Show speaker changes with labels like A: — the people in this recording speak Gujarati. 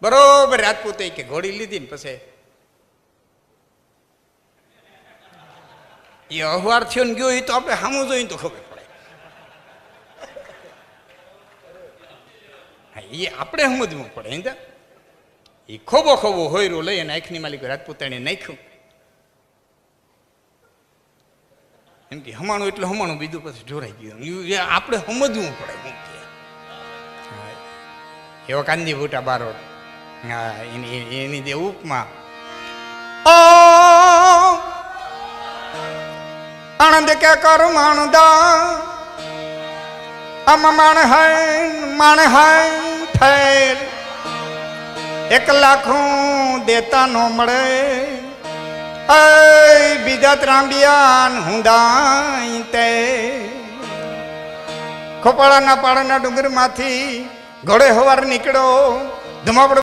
A: બરોબર રાજપૂતે કે ઘોડી લીધી ને પછી એ અહવાર થયો ને ગયો, એ તો આપણે સામું જોઈને તો ખબર પડે. એ આપણે સમજવું પડે. એને એ ખોબો ખોબો હોયરું લઈ અને આંખની માલિક રાજપૂતાણી નાખ્યું. એમ કે હમાણું એટલે હમાણું, બીજું પછી ઢોરાઈ ગયું. આપણે સમજવું પડે. શું કે એવો કાંદી ભૂટા બારોટ. હા, એની જે ઉપમા આનંદ કે કર માણદા આમ માણ હાય ઠેર 1 લાખું દેતા નો મળે બીજા ત્રાંબિયાન હુંદાઈ તે ખોપાળાના પાળાના ડુંગર માંથી ઘોડે હવાર નીકળ્યો ધુમાપડો